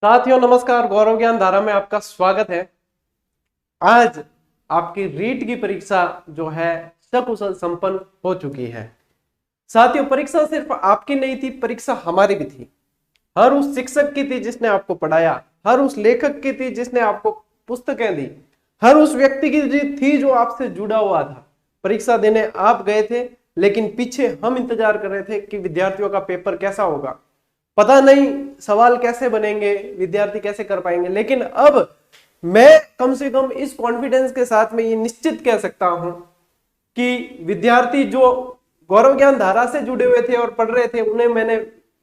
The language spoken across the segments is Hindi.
साथियों नमस्कार, गौरव ज्ञान धारा में आपका स्वागत है। आज आपकी रीट की परीक्षा जो है सकुशल संपन्न हो चुकी है। साथियों, परीक्षा सिर्फ आपकी नहीं थी, परीक्षा हमारी भी थी। हर उस शिक्षक की थी जिसने आपको पढ़ाया, हर उस लेखक की थी जिसने आपको पुस्तकें दी, हर उस व्यक्ति की थी जो आपसे जुड़ा हुआ था। परीक्षा देने आप गए थे, लेकिन पीछे हम इंतजार कर रहे थे कि विद्यार्थियों का पेपर कैसा होगा, पता नहीं सवाल कैसे बनेंगे, विद्यार्थी कैसे कर पाएंगे। लेकिन अब मैं कम से कम इस कॉन्फिडेंस के साथ में ये निश्चित कह सकता हूं कि विद्यार्थी जो गौरव ज्ञान धारा से जुड़े हुए थे और पढ़ रहे थे, उन्हें मैंने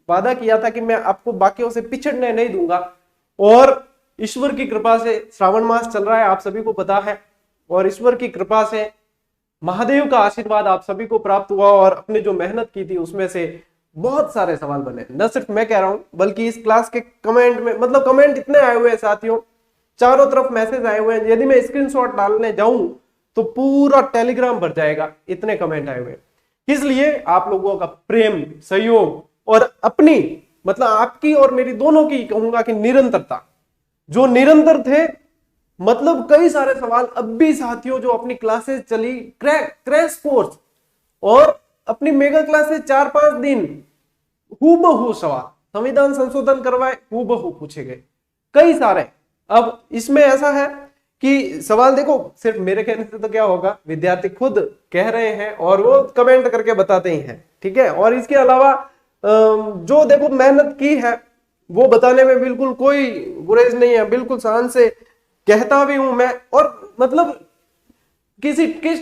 वादा किया था कि मैं आपको बाकियों से पिछड़ने नहीं दूंगा। और ईश्वर की कृपा से श्रावण मास चल रहा है, आप सभी को पता है, और ईश्वर की कृपा से महादेव का आशीर्वाद आप सभी को प्राप्त हुआ और अपने जो मेहनत की थी उसमें से बहुत सारे सवाल बने। न सिर्फ मैं कह रहा हूं, बल्कि इस क्लास के कमेंट में, मतलब कमेंट इतने आए हुए हैं साथियों, चारों तरफ मैसेज आए हुए हैं। यदि मैं स्क्रीनशॉट डालने जाऊं तो पूरा टेलीग्राम भर जाएगा, इतने कमेंट आए हुए हैं। इसलिए आप लोगों का प्रेम, सहयोग और अपनी, मतलब आपकी और मेरी दोनों की कहूंगा कि निरंतरता, जो निरंतर थे, मतलब कई सारे सवाल अब भी साथियों जो अपनी क्लासेस चली, क्रैश कोर्स और अपनी मेगा क्लासेस 4-5 दिन, हूबहू सवाल, संविधान संशोधन करवाए, हूबहू पूछे गए कई सारे। अब इसमें ऐसा है कि सवाल देखो, सिर्फ मेरे कहने से तो क्या होगा, विद्यार्थी खुद कह रहे हैं और वो कमेंट करके बताते ही हैं, ठीक है। और इसके अलावा जो देखो मेहनत की है वो बताने में बिल्कुल कोई गुरेज नहीं है, बिल्कुल शान से कहता भी हूं मैं। और मतलब किस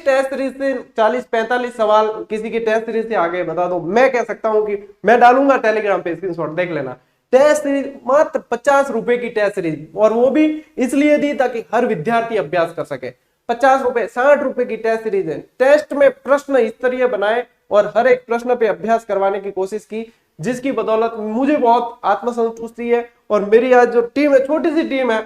टेस्ट सीरीज से 40-45 सवाल किसी की टेस्ट सीरीज से आगे बता दो, मैं कह सकता हूं कि मैं डालूंगा टेलीग्राम पे, स्क्रीनशॉट देख लेना। टेस्ट सीरीज मात्र 50 रुपए की टेस्ट सीरीज, और वो भी इसलिए दी ताकि हर विद्यार्थी अभ्यास कर सके। 50 रुपए, 60 रुपए की टेस्ट सीरीज है। टेस्ट में प्रश्न स्तरीय बनाए और हर एक प्रश्न पे अभ्यास करवाने की कोशिश की, जिसकी बदौलत मुझे बहुत आत्मसंतुष्टि है। और मेरी आज जो टीम है, छोटी सी टीम है,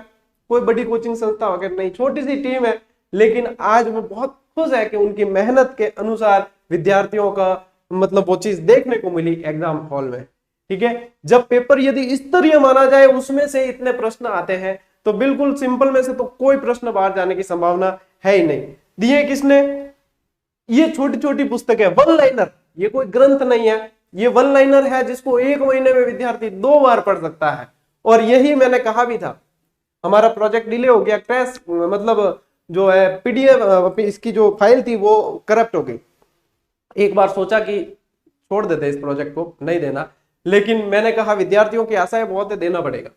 कोई बड़ी कोचिंग संस्था वगैरह नहीं, छोटी सी टीम है, लेकिन आज वो बहुत खुश है कि उनकी मेहनत के अनुसार विद्यार्थियों का मतलब वो चीज देखने को मिली एग्जाम हॉल में, ठीक है। जब पेपर यदि स्तरीय माना जाए, उसमें से इतने प्रश्न आते हैं, तो बिल्कुल सिंपल में से तो कोई प्रश्न बाहर जाने की संभावना है ही नहीं। दिए किसने? ये छोटी छोटी पुस्तक है, वन लाइनर, ये कोई ग्रंथ नहीं है, ये वन लाइनर है जिसको 1 महीने में विद्यार्थी 2 बार पढ़ सकता है। और यही मैंने कहा भी था, हमारा प्रोजेक्ट डिले हो गया, क्रैश, मतलब जो है पीडीएफ इसकी जो फाइल थी वो करप्ट हो गई। एक बार सोचा कि छोड़ देते इस प्रोजेक्ट को, नहीं देना, लेकिन मैंने कहा विद्यार्थियों की आशाएं बहुत है, देना पड़ेगा।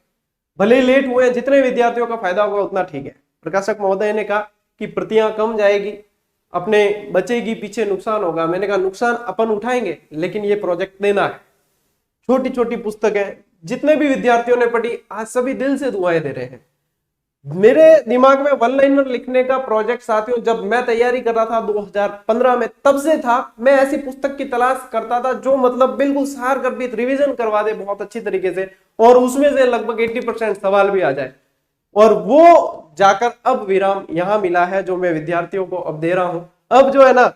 भले ही लेट हुए, जितने विद्यार्थियों का फायदा होगा उतना ठीक है। प्रकाशक महोदय ने कहा कि प्रतियां कम जाएगी, अपने बचेगी, पीछे नुकसान होगा। मैंने कहा नुकसान अपन उठाएंगे, लेकिन ये प्रोजेक्ट देना है। छोटी छोटी पुस्तकें जितने भी विद्यार्थियों ने पढ़ी, आज सभी दिल से दुआएं दे रहे हैं। मेरे दिमाग में वन लाइनर लिखने का प्रोजेक्ट साथियों, जब मैं तैयारी कर रहा था 2015 में, तब से था। मैं ऐसी पुस्तक की तलाश करता था जो मतलब बिल्कुल सार गर्भित रिवीजन करवा दे बहुत अच्छी तरीके से, और उसमें से लगभग 80% सवाल भी आ जाए। और वो जाकर अब विराम यहां मिला है, जो मैं विद्यार्थियों को अब दे रहा हूं। अब जो है ना,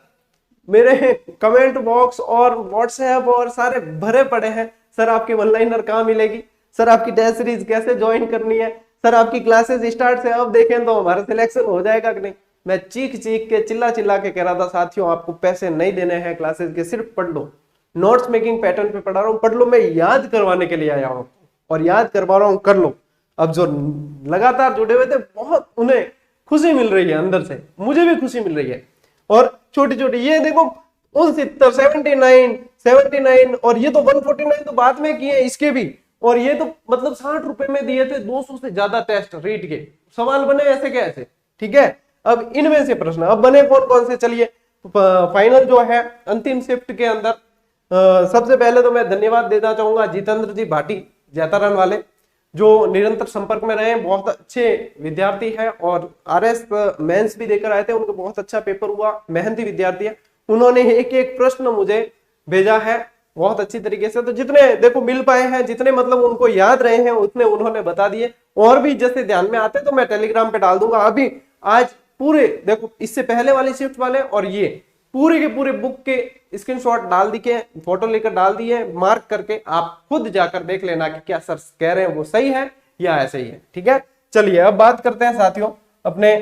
मेरे कमेंट बॉक्स और व्हाट्सएप और सारे भरे पड़े हैं, सर आपकी वन लाइनर कहाँ मिलेगी, सर आपकी टेस्ट सीरीज कैसे ज्वाइन करनी है, सर आपकी क्लासेस स्टार्ट से अब देखें तो हमारा सिलेक्शन हो जाएगा कि नहीं। मैं चीख चीख के, चिल्ला चिल्ला के कह रहा था, साथियों आपको पैसे नहीं देने हैं क्लासेस के, सिर्फ पढ़ लो। नोट्स मेकिंग पैटर्न पे पढ़ा रहा हूँ, पढ़ लो। मैं याद करवाने के लिए आया हूँ और याद करवा रहा हूँ, कर लो। अब जो लगातार जुड़े हुए थे, बहुत उन्हें खुशी मिल रही है अंदर से, मुझे भी खुशी मिल रही है। और छोटी छोटी ये देखो, 79, 79 और ये तो 149 तो बाद में किए इसके भी। और ये तो मतलब 60 रुपए में दिए थे, 200 से ज्यादा टेस्ट रीड के सवाल बने, ऐसे कैसे, ठीक है। अब इनमें से प्रश्न अब बने कौन कौन से, चलिए फाइनल जो है अंतिम शिफ्ट के अंदर, सबसे पहले तो मैं धन्यवाद देना चाहूंगा जितेंद्र जी भाटी, जैतारण वाले, जो निरंतर संपर्क में रहे, बहुत अच्छे विद्यार्थी है और आरएस मेंस भी देकर आए थे, उनको बहुत अच्छा पेपर हुआ, मेहनती विद्यार्थी है। उन्होंने एक एक प्रश्न मुझे भेजा है बहुत अच्छी तरीके से। तो जितने देखो मिल पाए हैं, जितने मतलब उनको याद रहे हैं, उतने उन्होंने बता दिए। और भी जैसे ध्यान में आते तो मैं टेलीग्राम पे डाल दूंगा। अभी आज पूरे देखो, इससे पहले वाली शिफ्ट वाले और ये पूरे के पूरे बुक के स्क्रीनशॉट डाल दिए, फोटो लेकर डाल दिए, मार्क करके आप खुद जाकर देख लेना कि क्या सर कह रहे हैं वो सही है या ऐसे ही है। ठीक है, चलिए अब बात करते हैं साथियों अपने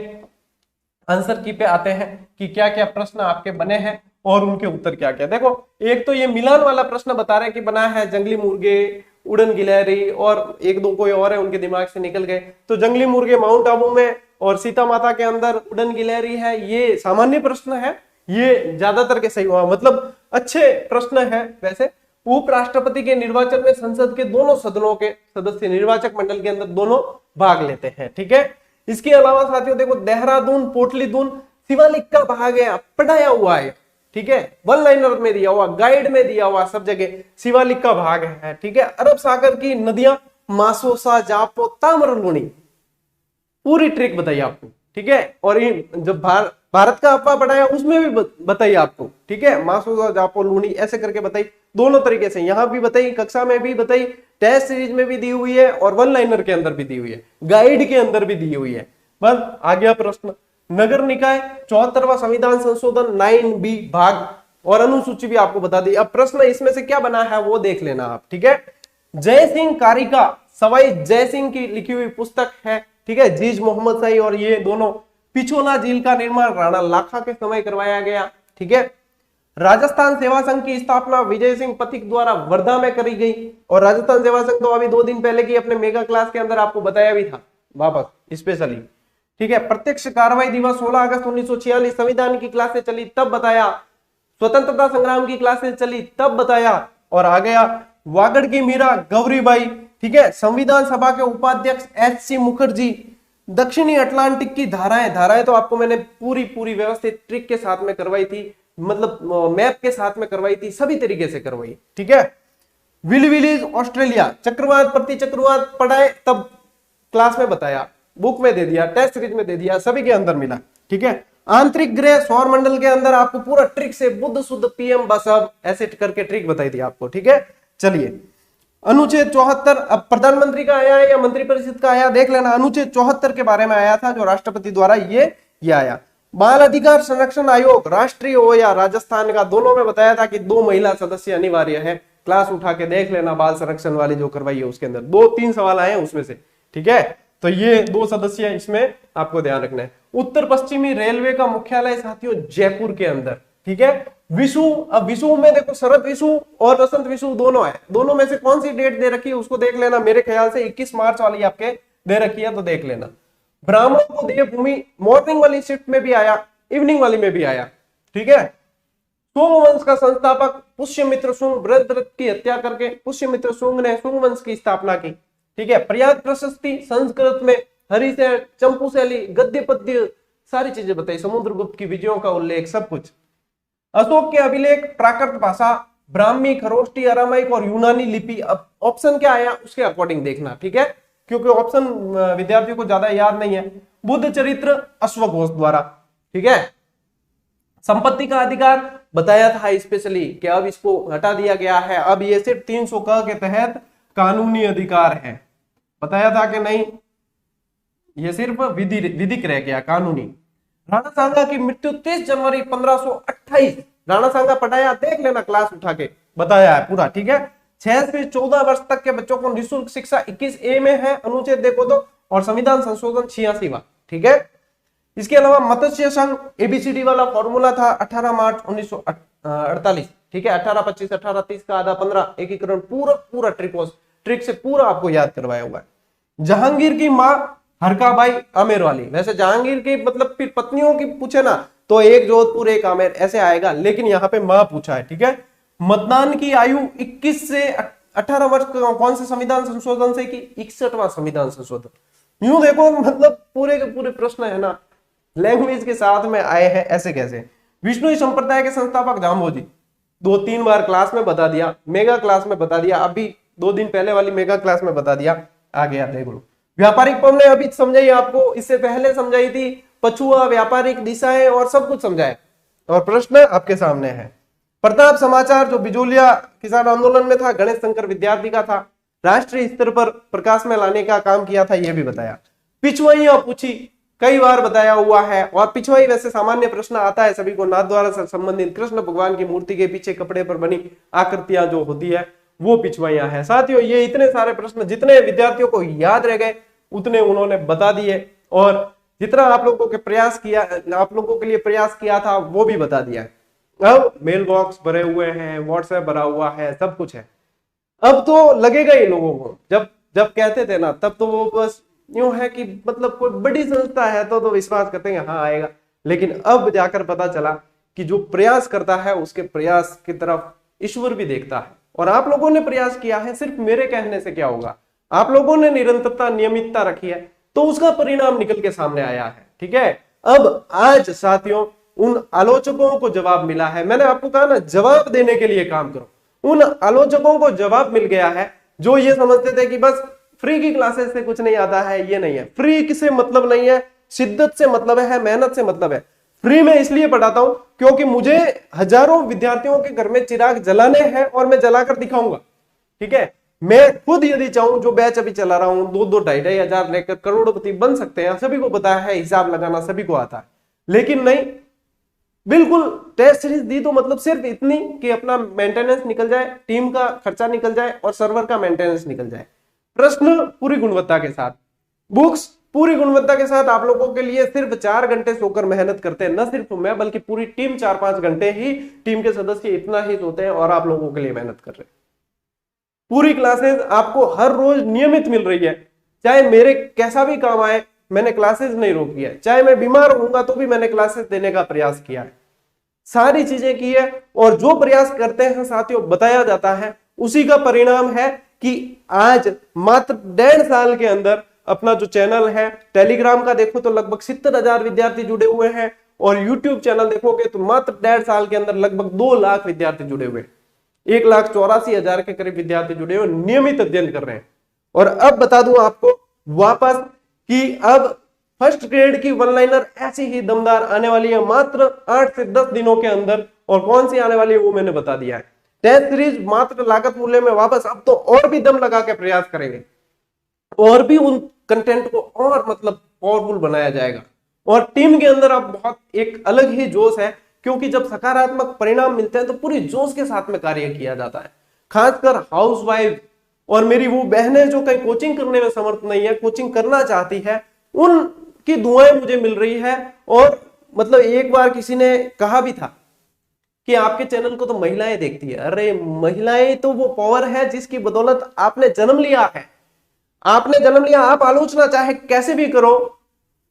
आंसर की पे आते हैं कि क्या क्या प्रश्न आपके बने हैं और उनके उत्तर क्या क्या। देखो, एक तो ये मिलान वाला प्रश्न बता रहे हैं कि बना है जंगली मुर्गे, उड़न गिलहरी और एक दो कोई और है उनके दिमाग से निकल गए। तो जंगली मुर्गे माउंट आबू में और सीता माता के अंदर उड़न गिलहरी है, ये सामान्य प्रश्न है, ये ज्यादातर के सही हुआ, मतलब अच्छे प्रश्न है। वैसे उपराष्ट्रपति के निर्वाचन में संसद के दोनों सदनों के सदस्य निर्वाचक मंडल के अंदर दोनों भाग लेते हैं। ठीक है, इसके अलावा साथियों देखो, देहरादून पोटलीदून शिवालिक का भाग है, पढ़ाया हुआ है। ठीक है, वन लाइनर में दिया हुआ, गाइड में दिया हुआ, सब जगह शिवालिक का भाग है। ठीक है, अरब सागर की नदियां मासोसा, जापो, ताम्रलुनी, पूरी ट्रिक बताइए आपको। ठीक है, और जब भारत का अफवाह पढ़ाया उसमें भी बताइए आपको। ठीक है, मासोसा, जापो, लूनी ऐसे करके बताई, दोनों तरीके से, यहां भी बताई, कक्षा में भी बताई, टेस्ट सीरीज में भी दी हुई है और वन लाइनर के अंदर भी दी हुई है, गाइड के अंदर भी दी हुई है। बस आ गया प्रश्न, नगर निकाय 74वां संविधान संशोधन 9B भाग और अनुसूची भी आपको बता दी। अब प्रश्न इसमें से क्या बना है वो देख लेना आप। ठीक है, जय सिंह कारिका, सवाई जय सिंह की लिखी हुई पुस्तक है। ठीक है, जीज मोहम्मद शाही, और ये दोनों, पिछोला झील का निर्माण राणा लाखा के समय करवाया गया। ठीक है, राजस्थान सेवा संघ की स्थापना विजय सिंह पथिक द्वारा वर्धा में करी गई, और राजस्थान सेवा संघ तो अभी 2 दिन पहले की अपने मेगा क्लास के अंदर आपको बताया भी था वापस स्पेशली। ठीक है, प्रत्यक्ष कार्रवाई दिवस 16 अगस्त 1946, संविधान की क्लासें चली तब बताया, स्वतंत्रता संग्राम की क्लासें चली तब बताया, और आ गया वागड़ की मीरा गौरीबाई। ठीक है, संविधान सभा के उपाध्यक्ष HC मुखर्जी, दक्षिणी अटलांटिक की धाराएं तो आपको मैंने पूरी व्यवस्थित ट्रिक के साथ में करवाई थी, मतलब मैप के साथ में करवाई थी, सभी तरीके से करवाई। ठीक है, विलीज ऑस्ट्रेलिया, चक्रवात प्रति चक्रवात पढ़ाए तब क्लास में बताया, बुक में दे दिया, टेस्ट सीरीज में दे दिया, सभी के अंदर मिला। ठीक है, आंतरिक ग्रह सौर मंडल के अंदर आपको पूरा ट्रिक से बुध शुद्ध PM बस अब ऐसे करके ट्रिक बताई थी आपको। ठीक है, चलिए अनुच्छेद 74 अब प्रधानमंत्री का आया है या मंत्रिपरिषद का आया देख लेना। अनुच्छेद 74 के बारे में आया था जो राष्ट्रपति द्वारा ये आया। बाल अधिकार संरक्षण आयोग राष्ट्रीय हो या राजस्थान का, दोनों में बताया था कि 2 महिला सदस्य अनिवार्य है। क्लास उठा के देख लेना, बाल संरक्षण वाली जो करवाई है उसके अंदर 2-3 सवाल आए हैं उसमें से। ठीक है, तो ये 2 सदस्य इसमें आपको ध्यान रखना है। उत्तर पश्चिमी रेलवे का मुख्यालय साथियों जयपुर के अंदर। ठीक है, विषु, अब विषु में देखो शरद विषु और वसंत विषु दोनों है, दोनों में से कौन सी डेट दे रखी है उसको देख लेना। मेरे ख्याल से 21 मार्च वाली आपके दे रखी है, तो देख लेना। ब्राह्मणों को देवभूमि मॉर्निंग वाली शिफ्ट में भी आया, इवनिंग वाली में भी आया। ठीक है, सुंग वंश का संस्थापक पुष्यमित्र शुंग, वृद्धरथ की हत्या करके पुष्यमित्र शुंग ने शुंग वंश की स्थापना की। ठीक है, प्रयाग प्रशस्ति संस्कृत में हरिसेन, चंपू शैली, गद्य पद्य सारी चीजें बताई, समुद्रगुप्त की विजयों का उल्लेख, सब कुछ। अशोक के अभिलेख, प्राकृत भाषा, ब्राह्मी, खरोष्टी, अरामाइक और यूनानी लिपि। अब ऑप्शन क्या आया उसके अकॉर्डिंग देखना। ठीक है, क्योंकि ऑप्शन विद्यार्थियों को ज्यादा याद नहीं है। बुद्ध चरित्र अश्वघोष द्वारा। ठीक है, संपत्ति का अधिकार बताया था स्पेशली कि अब इसको हटा दिया गया है, अब ये सिर्फ 300 का के तहत कानूनी अधिकार है। बताया था कि नहीं, ये सिर्फ विधिक रह गया, कानूनी। राणा सांगा की मृत्यु 30 जनवरी 1528, राणा सांगा पढ़ाया, देख लेना क्लास उठा के, बताया है पूरा। ठीक है, 6 से 14 वर्ष तक के बच्चों को निःशुल्क शिक्षा 21A में है अनुच्छेद देखो तो, और संविधान संशोधन 86वां। ठीक है, इसके अलावा मत्स्य संघ ABCD वाला फॉर्मूला था 18 मार्च 1948। ठीक है, 18, 25, 18, 30 का आधा 15, एकीकरण, पूरा ट्रिक से पूरा आपको याद करवाया हुआ है। जहांगीर की मां हरकाबाई आमेर वाली, वैसे जहांगीर की मतलब फिर पत्नियों की पूछे ना तो एक जोधपुर एक आमेर ऐसे आएगा, लेकिन यहाँ पे मां पूछा है। ठीक है, मतदान की आयु 21 से 18 वर्ष कौन से संविधान संशोधन से की? 61वां संविधान संशोधन। यूं देखो मतलब पूरे के पूरे प्रश्न है ना लैंग्वेज के साथ में आए हैं, ऐसे कैसे। विष्णु संप्रदाय के संस्थापक जाम्बोजी, 2-3 बार क्लास में बता दिया, मेगा क्लास में बता दिया, अभी 2 दिन पहले वाली मेगा क्लास में बता दिया, आ गया देख लो। व्यापारिक पव ने अभी समझाई आपको, इससे पहले समझाई थी, पछुआ, व्यापारिक दिशाएं और सब कुछ समझाए, और प्रश्न आपके सामने है। प्रताप समाचार जो बिजोलिया किसान आंदोलन में था, गणेश शंकर विद्यार्थी का था, राष्ट्रीय स्तर पर प्रकाश में लाने का काम किया था, यह भी बताया। पिछवाइयां पूछी, कई बार बताया हुआ है, और पिछवाई वैसे सामान्य प्रश्न आता है सभी को, नाथ द्वारा संबंधित कृष्ण भगवान की मूर्ति के पीछे कपड़े पर बनी आकृतियां जो होती है वो पिछवाइयां हैं। साथियों, ये इतने सारे प्रश्न जितने विद्यार्थियों को याद रह गए उतने उन्होंने बता दिए, और जितना आप लोगों के प्रयास किया, आप लोगों के लिए प्रयास किया था वो भी बता दिया। अब मेल बॉक्स भरे हुए हैं, व्हाट्सएप भरा हुआ है, सब कुछ है। अब तो लगेगा ही लोगों को, जब जब कहते थे ना तब तो वो बस यूं है कि मतलब कोई बड़ी संस्था है तो विश्वास करते हैं हाँ आएगा, लेकिन अब जाकर पता चला कि जो प्रयास करता है उसके प्रयास की तरफ ईश्वर भी देखता है। और आप लोगों ने प्रयास किया है, सिर्फ मेरे कहने से क्या होगा, आप लोगों ने निरंतरता नियमितता रखी है तो उसका परिणाम निकल के सामने आया है। ठीक है, अब आज साथियों उन आलोचकों को जवाब मिला है। मैंने आपको कहा ना, जवाब देने के लिए काम करो। उन आलोचकों को जवाब मिल गया है जो ये समझते थे कि बस फ्री की क्लासेस से कुछ नहीं आता है। ये नहीं है, फ्री से मतलब नहीं है, शिद्दत से मतलब है, मेहनत से मतलब है। फ्री में इसलिए पढ़ाता हूं क्योंकि मुझे हजारों विद्यार्थियों के घर में चिराग जलाने हैं और मैं जलाकर दिखाऊंगा। ठीक है, मैं खुद यदि चाहूं, जो बैच अभी चला रहा हूं, 2-2, 2,500 हजार लेकर करोड़पति बन सकते हैं, सभी को पता है, हिसाब लगाना सभी को आता है। लेकिन नहीं, बिल्कुल टेस्ट सीरीज दी तो मतलब सिर्फ इतनी कि अपना मेंटेनेंस निकल जाए, टीम का खर्चा निकल जाए और सर्वर का मेंटेनेंस निकल जाए। प्रश्न पूरी गुणवत्ता के साथ, बुक्स पूरी गुणवत्ता के साथ आप लोगों के लिए सिर्फ 4 घंटे सोकर मेहनत करते हैं। न सिर्फ मैं बल्कि पूरी टीम 4-5 घंटे ही, टीम के सदस्य इतना ही सोते हैं और आप लोगों के लिए मेहनत कर रहे हैं। पूरी क्लासेस आपको हर रोज नियमित मिल रही है, चाहे मेरे कैसा भी काम आए मैंने क्लासेस नहीं रोकी है, चाहे मैं बीमार होऊंगा तो भी मैंने क्लासेस देने का प्रयास किया है, सारी चीजें की है। और जो प्रयास करते हैं साथियों बताया जाता है, उसी का परिणाम है कि आज मात्र 1.5 साल के अंदर अपना जो चैनल है, टेलीग्राम का देखो तो लगभग 70,000 विद्यार्थी जुड़े हुए हैं, और यूट्यूब चैनल देखोगे तो मात्र 1.5 साल के अंदर लगभग 2 लाख विद्यार्थी जुड़े हुए, 1,84,000 के करीब विद्यार्थी जुड़े हुए, नियमित अध्ययन कर रहे हैं। और अब बता दूं आपको वापस कि अब फर्स्ट ग्रेड की वन लाइनर ऐसी ही दमदार आने वाली है मात्र 8 से 10 दिनों के अंदर। और कौन सी आने वाली है वो मैंने बता दिया है। टेस्ट सीरीज मात्र लागत मूल्य में वापस, अब तो और भी दम लगा के प्रयास करेंगे, और भी उन कंटेंट को और मतलब पावरफुल बनाया जाएगा। और टीम के अंदर अब बहुत एक अलग ही जोश है, क्योंकि जब सकारात्मक परिणाम मिलते हैं तो पूरी जोश के साथ में कार्य किया जाता है। खासकर हाउसवाइफ और मेरी वो बहनें जो कहीं कोचिंग करने में समर्थ नहीं है, कोचिंग करना चाहती है, उनकी दुआएं मुझे मिल रही है। और मतलब एक बार किसी ने कहा भी था कि आपके चैनल को तो महिलाएं देखती है। अरे महिलाएं तो वो पावर है जिसकी बदौलत आपने जन्म लिया है, आपने जन्म लिया, आप आलोचना चाहे कैसे भी करो,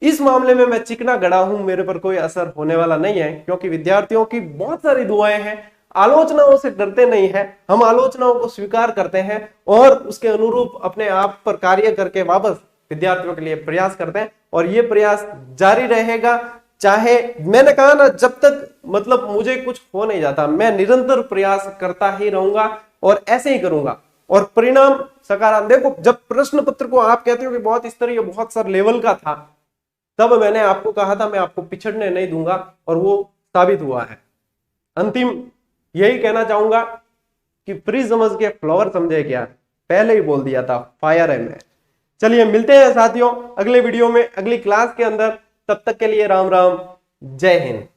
इस मामले में मैं चिकना गड़ा हूं, मेरे पर कोई असर होने वाला नहीं है, क्योंकि विद्यार्थियों की बहुत सारी दुआएं हैं। आलोचनाओं से डरते नहीं है, हम आलोचनाओं को स्वीकार करते हैं और उसके अनुरूप अपने आप पर कार्य करके वापस विद्यार्थियों के लिए प्रयास करते हैं। और ये प्रयास जारी रहेगा, चाहे मैंने कहा ना, जब तक मतलब मुझे कुछ हो नहीं जाता, मैं निरंतर प्रयास करता ही रहूंगा और ऐसे ही करूंगा, और परिणाम सकारात्मक। देखो, जब प्रश्न पत्र को आप कहते हो कि बहुत स्तरीय, बहुत सर लेवल का था, तब मैंने आपको कहा था मैं आपको पिछड़ने नहीं दूंगा, और वो साबित हुआ है। अंतिम यही कहना चाहूंगा कि फ्री समझ के फ्लावर समझे क्या, पहले ही बोल दिया था, फायर है मैं। चलिए मिलते हैं साथियों अगले वीडियो में, अगली क्लास के अंदर। तब तक के लिए राम राम, जय हिंद।